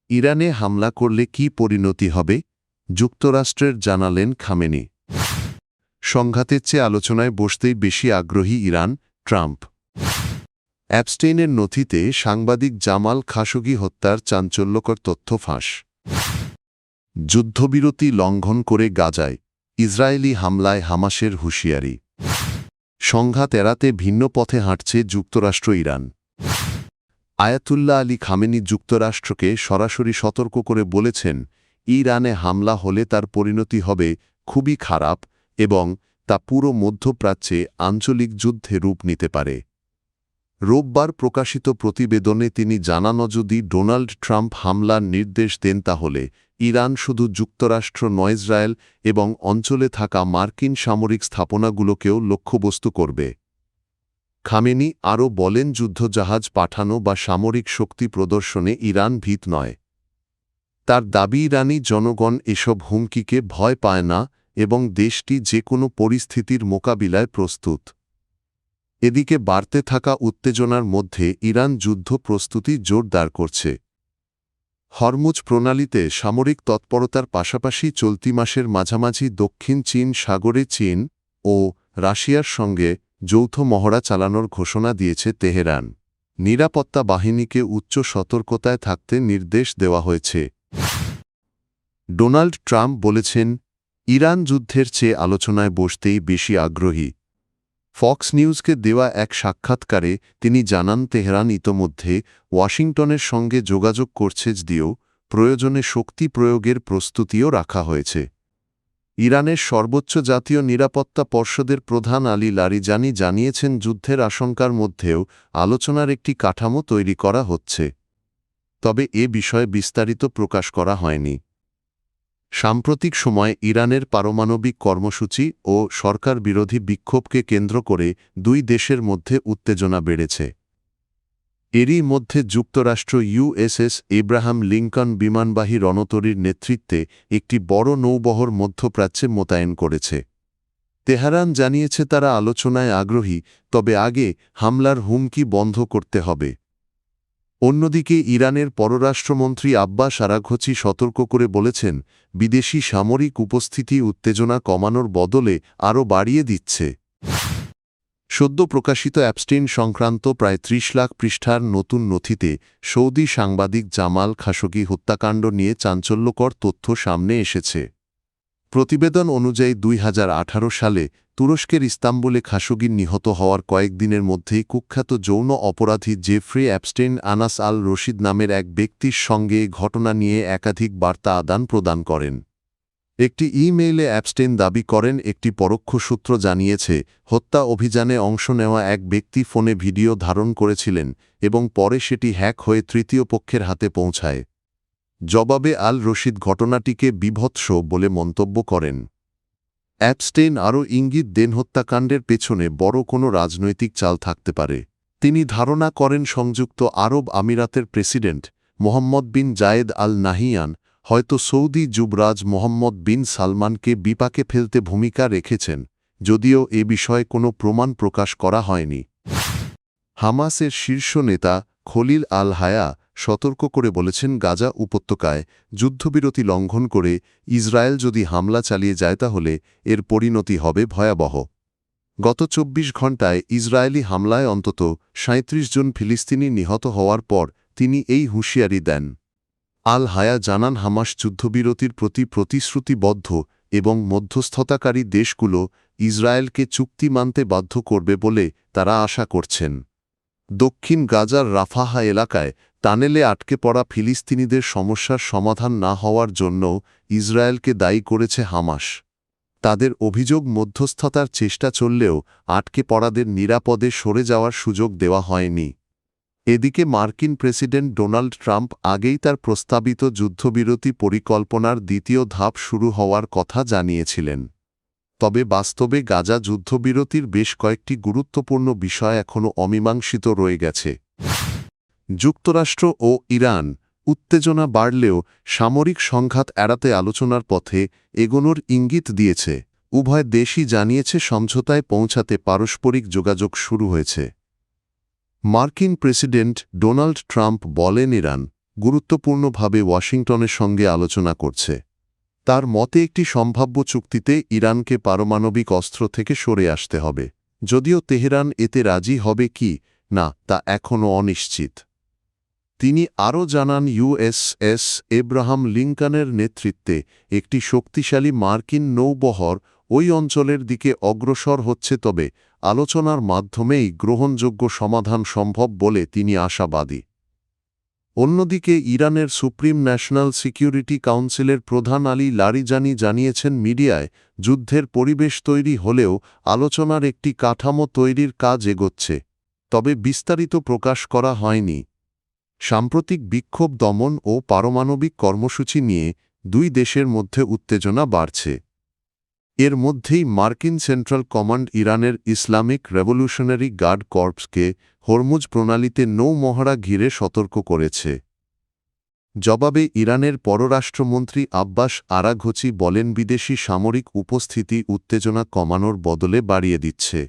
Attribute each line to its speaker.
Speaker 1: ইরানে হামলা করলে কি পরিণতি হবে যুক্তরাষ্ট্রের জানালেন খামেনি। সংঘাতের চেয়ে আলোচনায় বসতেই বেশি আগ্রহী ইরান, ট্রাম্প। অ্যাপস্টেইনের নথিতে সাংবাদিক জামাল খাশোগি হত্যার চাঞ্চল্যকর তথ্য ফাঁস। যুদ্ধবিরতি লঙ্ঘন করে গাজায় ইসরায়েলি হামলায় হামাসের হুঁশিয়ারি। সংঘাত এড়াতে ভিন্ন পথে হাঁটছে যুক্তরাষ্ট্র, ইরান। আয়াতুল্লাহ আলী খামেনি যুক্তরাষ্ট্রকে সরাসরি সতর্ক করে বলেছেন, ইরানে হামলা হলে তার পরিণতি হবে খুবই খারাপ এবং তা পুরো মধ্যপ্রাচ্যে আঞ্চলিক যুদ্ধে রূপ নিতে পারে। রোববার প্রকাশিত প্রতিবেদনে তিনি জানান, যদি ডোনাল্ড ট্রাম্প হামলার নির্দেশ দেন তাহলে ইরান শুধু যুক্তরাষ্ট্র নয়, ইসরায়েল এবং অঞ্চলে থাকা মার্কিন সামরিক স্থাপনাগুলোকেও লক্ষ্যবস্তু করবে। খামেনি আরও বলেন, যুদ্ধজাহাজ পাঠানো বা সামরিক শক্তি প্রদর্শনে ইরান ভীত নয়। তার দাবি, ইরানি জনগণ এসব হুমকিকে ভয় পায় না এবং দেশটি যে কোনো পরিস্থিতির মোকাবিলায় প্রস্তুত। এদিকে বাড়তে থাকা উত্তেজনার মধ্যে ইরান যুদ্ধ প্রস্তুতি জোরদার করছে। হরমুজ প্রণালীতে সামরিক তৎপরতার পাশাপাশি চলতি মাসের মাঝামাঝি দক্ষিণ চীন সাগরে চীন ও রাশিয়ার সঙ্গে যৌথ মহড়া চালানোর ঘোষণা দিয়েছে তেহরান। নিরাপত্তা বাহিনীকে উচ্চ সতর্কতায় থাকতে নির্দেশ দেওয়া হয়েছে। ডোনাল্ড ট্রাম্প বলেছেন, ইরান যুদ্ধের চেয়ে আলোচনায় বসতেই বেশি আগ্রহী। ফক্স নিউজকে দেওয়া এক সাক্ষাৎকারে তিনি জানান, তেহরান ইতোমধ্যে ওয়াশিংটনের সঙ্গে যোগাযোগ করছে, যদিও প্রয়োজনে শক্তি প্রয়োগের প্রস্তুতিও রাখা হয়েছে। ইরানের সর্বোচ্চ জাতীয় নিরাপত্তা পর্ষদের প্রধান আলী লারিজানি জানিয়েছেন, যুদ্ধের আশঙ্কার মধ্যেও আলোচনার একটি কাঠামো তৈরি করা হচ্ছে, তবে এ বিষয়ে বিস্তারিত প্রকাশ করা হয়নি। সাম্প্রতিক সময়ে ইরানের পারমাণবিক কর্মসূচি ও সরকার বিরোধী বিক্ষোভকে কেন্দ্র করে দুই দেশের মধ্যে উত্তেজনা বেড়েছে। এরই মধ্যে যুক্তরাষ্ট্র ইউএসএস এব্রাহাম লিঙ্কন বিমানবাহী রণতরীর নেতৃত্বে একটি বড় নৌবহর মধ্যপ্রাচ্যে মোতায়েন করেছে। তেহরান জানিয়েছে তারা আলোচনায় আগ্রহী, তবে আগে হামলার হুমকি বন্ধ করতে হবে। অন্যদিকে ইরানের পররাষ্ট্রমন্ত্রী আব্বাস আরাঘচি সতর্ক করে বলেছেন, বিদেশি সামরিক উপস্থিতি উত্তেজনা কমানোর বদলে আরও বাড়িয়ে দিচ্ছে। সদ্য প্রকাশিত অ্যাপস্টেইন সংক্রান্ত প্রায় ৩০ লাখ পৃষ্ঠার নতুন নথিতে সৌদি সাংবাদিক জামাল খাশোগি হত্যাকাণ্ড নিয়ে চাঞ্চল্যকর তথ্য সামনে এসেছে। প্রতিবেদন অনুযায়ী ২০১৮ সালে তুরস্কের ইস্তাম্বুলে খাশোগির নিহত হওয়ার কয়েকদিনের মধ্যেই কুখ্যাত যৌন অপরাধী জেফ্রি অ্যাপস্টেইন আনাস আল রশিদ নামের এক ব্যক্তির সঙ্গে ঘটনা নিয়ে একাধিক বার্তা আদান প্রদান করেন। একটি ইমেইলে অ্যাপস্টেইন দাবি করেন, একটি পরোক্ষ সূত্র জানিয়েছে, হত্যা অভিযানে অংশ নেওয়া এক ব্যক্তি ফোনে ভিডিও ধারণ করেছিলেন এবং পরে সেটি হ্যাক হয়ে তৃতীয় পক্ষের হাতে পৌঁছায়। জবাবে আল রশিদ ঘটনাটিকে বিভৎস বলে মন্তব্য করেন। অ্যাপস্টেইন আরও ইঙ্গিত দেন, হত্যাকাণ্ডের পেছনে বড় কোনো রাজনৈতিক চাল থাকতে পারে। তিনি ধারণা করেন, সংযুক্ত আরব আমিরাতের প্রেসিডেন্ট মোহাম্মদ বিন জায়েদ আল নাহিয়ান হয়তো সৌদি যুবরাজ মোহাম্মদ বিন সালমানকে বিপাকে ফেলতে ভূমিকা রেখেছেন, যদিও এ বিষয়ে কোনো প্রমাণ প্রকাশ করা হয়নি। হামাসের শীর্ষ নেতা খলিল আল হায়া সতর্ক করে বলেছেন, গাজা উপত্যকায় যুদ্ধবিরতি লঙ্ঘন করে ইসরায়েল যদি হামলা চালিয়ে যায় তাহলে এর পরিণতি হবে ভয়াবহ। গত ২৪ ঘণ্টায় ইসরায়েলি হামলায় অন্তত ৩৭ জন ফিলিস্তিনি নিহত হওয়ার পর তিনি এই হুঁশিয়ারি দেন। আল হায়া জানান, হামাস যুদ্ধবিরতির প্রতি প্রতিশ্রুতিবদ্ধ এবং মধ্যস্থতাকারী দেশগুলো ইসরায়েলকে চুক্তি মানতে বাধ্য করবে বলে তারা আশা করছেন। দক্ষিণ গাজার রাফাহা এলাকায় টানেলে আটকে পড়া ফিলিস্তিনিদের সমস্যার সমাধান না হওয়ার জন্য ইসরায়েলকে দায়ী করেছে হামাস। তাদের অভিযোগ, মধ্যস্থতার চেষ্টা চললেও আটকে পড়াদের নিরাপদে সরে যাওয়ার সুযোগ দেওয়া হয়নি। এদিকে মার্কিন প্রেসিডেন্ট ডোনাল্ড ট্রাম্প আগেই তার প্রস্তাবিত যুদ্ধবিরতি পরিকল্পনার দ্বিতীয় ধাপ শুরু হওয়ার কথা জানিয়েছিলেন। তবে বাস্তবে গাজা যুদ্ধবিরতির বেশ কয়েকটি গুরুত্বপূর্ণ বিষয় এখনও অমীমাংসিত রয়ে গেছে। যুক্তরাষ্ট্র ও ইরান উত্তেজনা বাড়লেও সামরিক সংঘাত এড়াতে আলোচনার পথে এগোনোর ইঙ্গিত দিয়েছে। উভয় দেশই জানিয়েছে সমঝোতায় পৌঁছাতে পারস্পরিক যোগাযোগ শুরু হয়েছে। মার্কিন প্রেসিডেন্ট ডোনাল্ড ট্রাম্প বলেন, ইরান গুরুত্বপূর্ণভাবে ওয়াশিংটনের সঙ্গে আলোচনা করছে। তার মতে একটি সম্ভাব্য চুক্তিতে ইরানকে পারমাণবিক অস্ত্র থেকে সরে আসতে হবে। যদিও তেহরান এতে রাজি হবে কি না তা এখনও অনিশ্চিত। তিনি আরও জানান, ইউএসএস এব্রাহাম লিঙ্কনের নেতৃত্বে একটি শক্তিশালী মার্কিন নৌবহর ওই অঞ্চলের দিকে অগ্রসর হচ্ছে, তবে আলোচনার মাধ্যমেই গ্রহণযোগ্য সমাধান সম্ভব বলে তিনি আশাবাদী। অন্যদিকে ইরানের সুপ্রিম ন্যাশনাল সিকিউরিটি কাউন্সিলের প্রধান আলী লারিজানি জানিয়েছেন, মিডিয়ায় যুদ্ধের পরিবেশ তৈরি হলেও আলোচনার একটি কাঠামো তৈরির কাজ এগোচ্ছে, তবে বিস্তারিত প্রকাশ করা হয়নি। সাম্প্রতিক বিক্ষোভ দমন ও পারমাণবিক কর্মসূচি নিয়ে দুই দেশের মধ্যে উত্তেজনা বাড়ছে। এর মধ্যেই মার্কিন সেন্ট্রাল কমান্ড ইরানের ইসলামিক রেভলিউশনারি গার্ড কর্পসকে হরমুজ প্রণালীতে নৌ-মহড়া ঘিরে সতর্ক করেছে। জবাবে ইরানের পররাষ্ট্রমন্ত্রী আব্বাস আরাঘচি বলেন, বিদেশি সামরিক উপস্থিতি উত্তেজনা কমানোর বদলে বাড়িয়ে দিচ্ছে।